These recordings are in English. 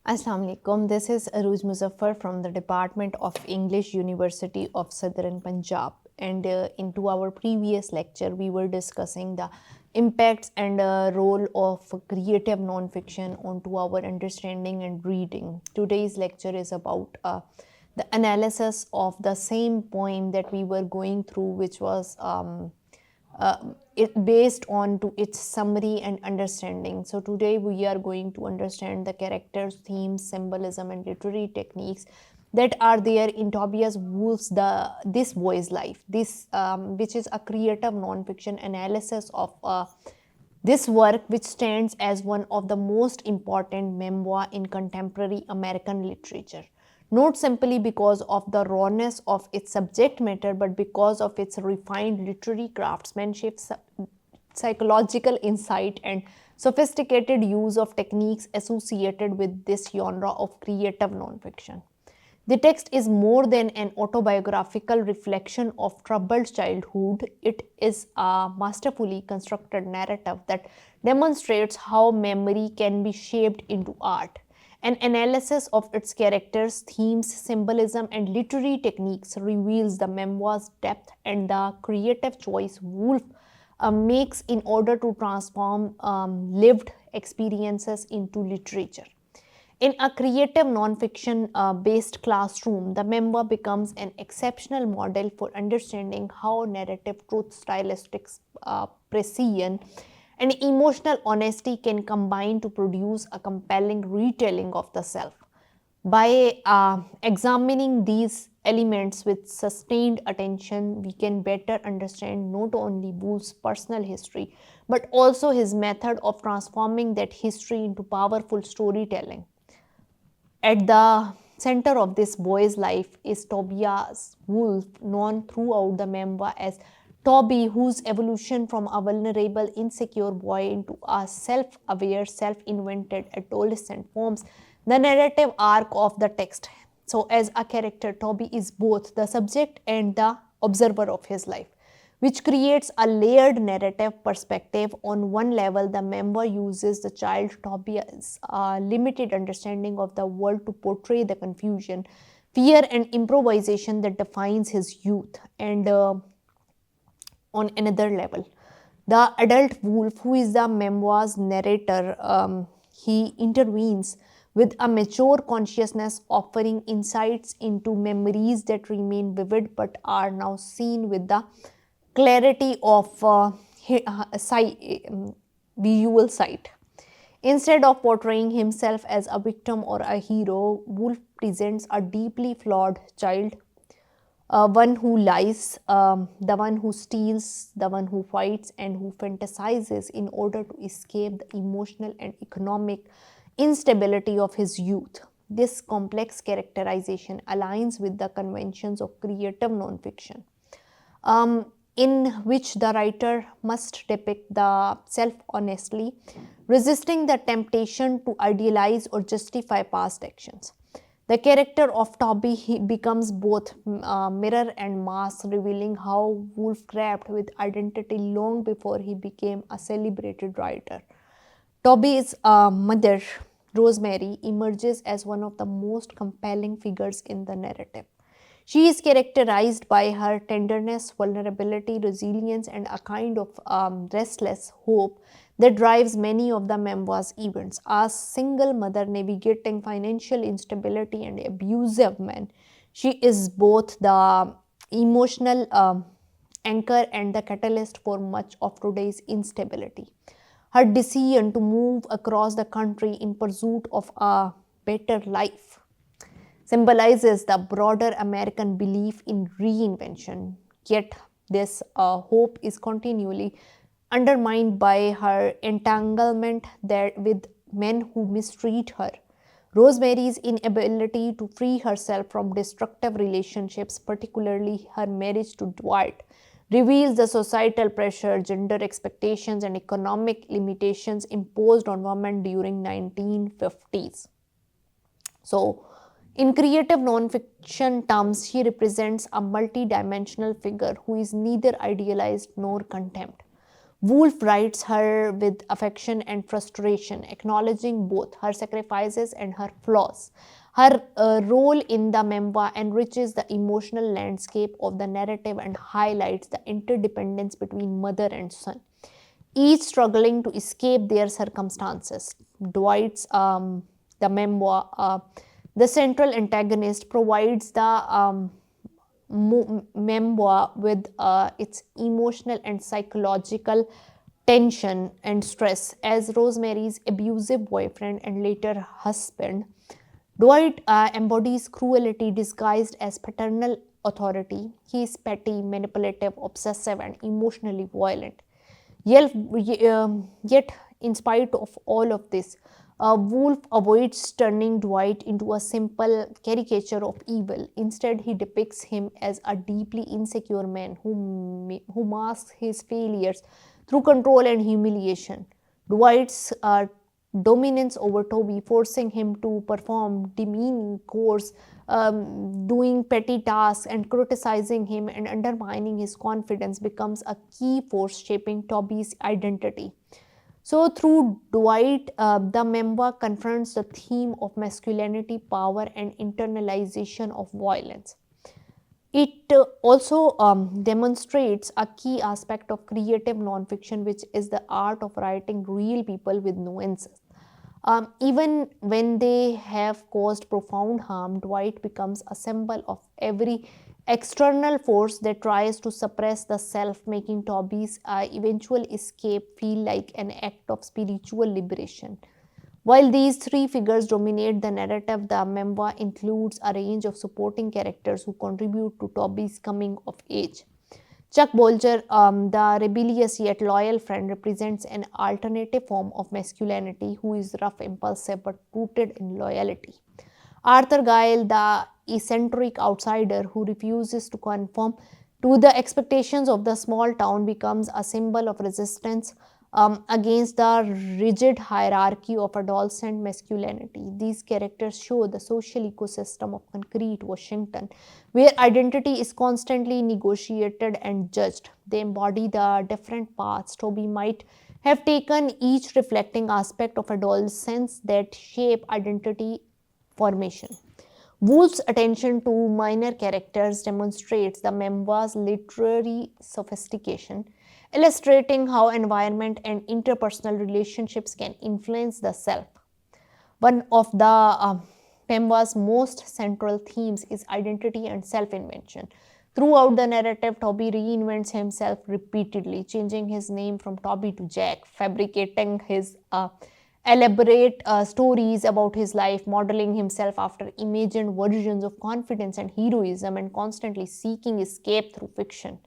Assalamu alaikum. This is Aruj Muzaffar from the Department of English, University of Southern Punjab. And into our previous lecture, we were discussing the impacts and role of creative nonfiction onto our understanding and reading. Today's lecture is about the analysis of the same poem that we were going through, which was uh, based on to its summary and understanding. So today we are going to understand the characters, themes, symbolism, and literary techniques that are there in Tobias Wolff's the This Boy's Life. This which is a creative non-fiction analysis of this work, which stands as one of the most important memoir in contemporary American literature, not simply because of the rawness of its subject matter, but because of its refined literary craftsmanship, psychological insight, and sophisticated use of techniques associated with this genre of creative nonfiction. The text is more than an autobiographical reflection of troubled childhood. It is a masterfully constructed narrative that demonstrates how memory can be shaped into art. An analysis of its characters, themes, symbolism, and literary techniques reveals the memoir's depth and the creative choice Woolf makes in order to transform lived experiences into literature. In a creative nonfiction based classroom, the memoir becomes an exceptional model for understanding how narrative truth, stylistic precision, and emotional honesty can combine to produce a compelling retelling of the self. By examining these elements with sustained attention, we can better understand not only Woolf's personal history, but also his method of transforming that history into powerful storytelling. At the center of this boy's life is Tobias Wolff, known throughout the memoir as Toby, whose evolution from a vulnerable, insecure boy into a self aware, self invented adolescent forms the narrative arc of the text. So, as a character, Toby is both the subject and the observer of his life, which creates a layered narrative perspective. On one level, the member uses the child Tobias' limited understanding of the world to portray the confusion, fear, and improvisation that defines his youth. And on another level, the adult wolf, who is the memoir's narrator, he intervenes with a mature consciousness, offering insights into memories that remain vivid but are now seen with the clarity of visual sight. Instead of portraying himself as a victim or a hero, Wolf presents a deeply flawed child, one who lies, the one who steals, the one who fights, and who fantasizes in order to escape the emotional and economic instability of his youth. This complex characterization aligns with the conventions of creative nonfiction, in which the writer must depict the self honestly, resisting the temptation to idealize or justify past actions. The character of Toby becomes both mirror and mask, revealing how Woolf grappled with identity long before he became a celebrated writer. Toby's mother, Rosemary, emerges as one of the most compelling figures in the narrative. She is characterized by her tenderness, vulnerability, resilience, and a kind of restless hope that drives many of the memoir's events. As single mother navigating financial instability and abusive men, she is both the emotional anchor and the catalyst for much of today's instability. Her decision to move across the country in pursuit of a better life symbolizes the broader American belief in reinvention. Yet, this hope is continually undermined by her entanglement with men who mistreat her. Rosemary's inability to free herself from destructive relationships, particularly her marriage to Dwight, reveals the societal pressure, gender expectations, and economic limitations imposed on women during 1950s. So, in creative nonfiction terms, she represents a multidimensional figure who is neither idealized nor contemned. Woolf writes her with affection and frustration, acknowledging both her sacrifices and her flaws. Her role in the memoir enriches the emotional landscape of the narrative and highlights the interdependence between mother and son, each struggling to escape their circumstances. Dwight's the memoir, the central antagonist, provides the memoir with its emotional and psychological tension and stress. As Rosemary's abusive boyfriend and later husband, Dwight embodies cruelty disguised as paternal authority. He is petty, manipulative, obsessive, and emotionally violent. Yet, in spite of all of this, Woolf avoids turning Dwight into a simple caricature of evil. Instead, he depicts him as a deeply insecure man who masks his failures through control and humiliation. Dwight's dominance over Toby, forcing him to perform demeaning chores, doing petty tasks, and criticizing him and undermining his confidence, becomes a key force shaping Toby's identity. So, through Dwight, the member confronts the theme of masculinity, power, and internalization of violence. It also demonstrates a key aspect of creative nonfiction, which is the art of writing real people with nuances. Even when they have caused profound harm, Dwight becomes a symbol of every external force that tries to suppress the self, making Toby's eventual escape feel like an act of spiritual liberation. While these three figures dominate the narrative, the memoir includes a range of supporting characters who contribute to Toby's coming of age. Chuck Bolger, the rebellious yet loyal friend, represents an alternative form of masculinity who is rough, impulsive, but rooted in loyalty. Arthur Guile, the eccentric outsider who refuses to conform to the expectations of the small town, becomes a symbol of resistance against the rigid hierarchy of adolescent masculinity. These characters show the social ecosystem of concrete Washington, where identity is constantly negotiated and judged. They embody the different paths Toby might have taken, each reflecting aspect of adolescence that shape identity formation. Woolf's attention to minor characters demonstrates the memoir's literary sophistication, illustrating how environment and interpersonal relationships can influence the self. One of the memoir's most central themes is identity and self invention. Throughout the narrative, Toby reinvents himself repeatedly, changing his name from Toby to Jack, fabricating his elaborate stories about his life, modeling himself after imagined versions of confidence and heroism, and constantly seeking escape through fiction.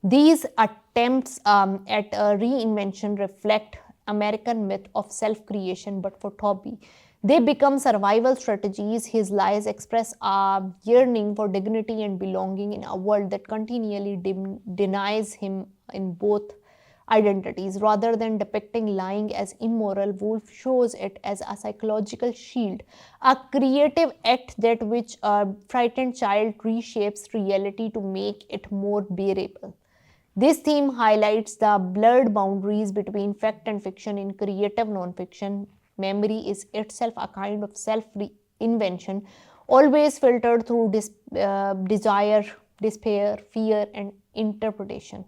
These attempts at reinvention reflect American myth of self-creation, but for Toby, they become survival strategies. His lies express a yearning for dignity and belonging in a world that continually denies him in both identities. Rather than depicting lying as immoral, Woolf shows it as a psychological shield, a creative act that which a frightened child reshapes reality to make it more bearable. This theme highlights the blurred boundaries between fact and fiction in creative nonfiction. Memory is itself a kind of self invention, always filtered through desire, despair, fear, and interpretation.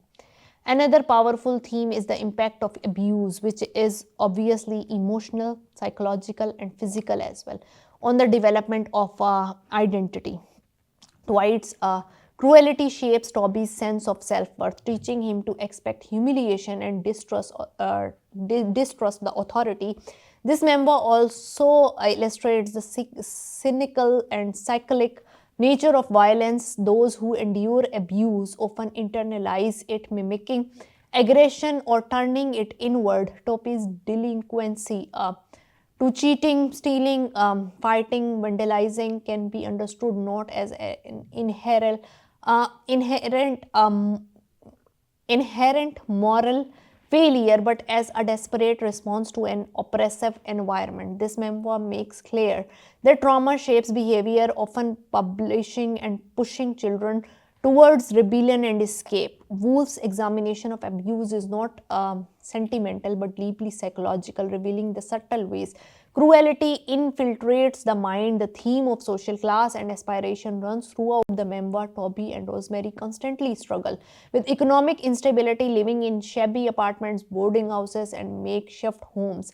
Another powerful theme is the impact of abuse, which is obviously emotional, psychological, and physical as well, on the development of identity. Dwight's cruelty shapes Toby's sense of self-worth, teaching him to expect humiliation and distrust the authority. This member also illustrates the cynical and cyclic nature of violence. Those who endure abuse often internalize it, mimicking aggression or turning it inward. Toby's delinquency to cheating, stealing, fighting, vandalizing can be understood not as an inherent moral failure, but as a desperate response to an oppressive environment. This memoir makes clear that trauma shapes behavior, often publishing and pushing children towards rebellion and escape. Woolf's examination of abuse is not sentimental but deeply psychological, revealing the subtle ways cruelty infiltrates the mind. The theme of social class and aspiration runs throughout the memoir. Toby and Rosemary constantly struggle with economic instability, living in shabby apartments, boarding houses, and makeshift homes.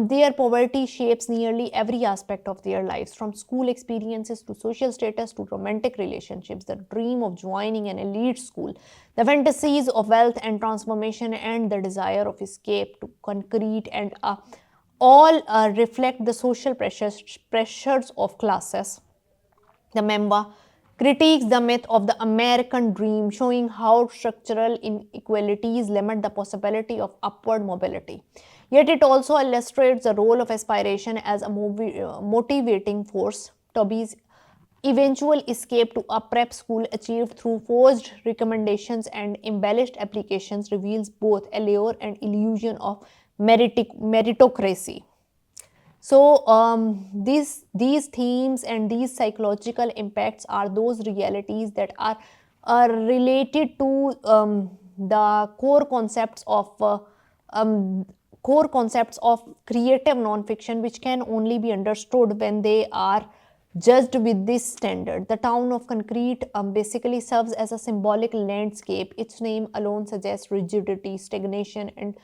Their poverty shapes nearly every aspect of their lives, from school experiences to social status to romantic relationships, the dream of joining an elite school, the fantasies of wealth and transformation, and the desire of escape to concrete and all reflect the social pressures of classes. The memoir critiques the myth of the American dream, showing how structural inequalities limit the possibility of upward mobility. Yet it also illustrates the role of aspiration as a motivating force. Toby's eventual escape to a prep school achieved through forged recommendations and embellished applications reveals both allure and illusion of meritocracy. So these themes and these psychological impacts are those realities that are related to the um, core concepts of creative nonfiction, which can only be understood when they are judged with this standard. The town of concrete basically serves as a symbolic landscape. Its name alone suggests rigidity, stagnation, and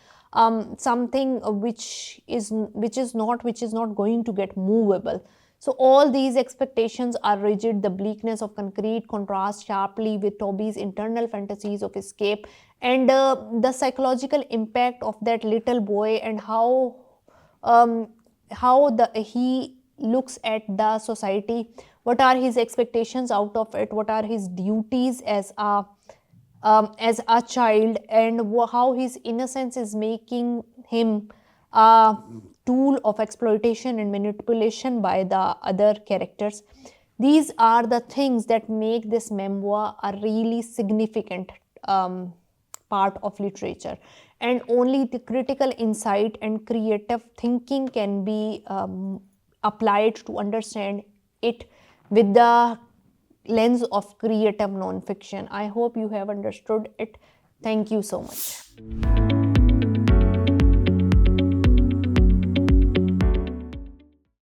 something which is not going to get movable. So all these expectations are rigid. The bleakness of concrete contrasts sharply with Toby's internal fantasies of escape, and the psychological impact of that little boy, and um, how the he looks at the society, what are his expectations out of it, what are his duties as a child, and how his innocence is making him a tool of exploitation and manipulation by the other characters. These are the things that make this memoir a really significant part of literature, and only the critical insight and creative thinking can be applied to understand it with the lens of creative nonfiction. I hope you have understood it. Thank you so much.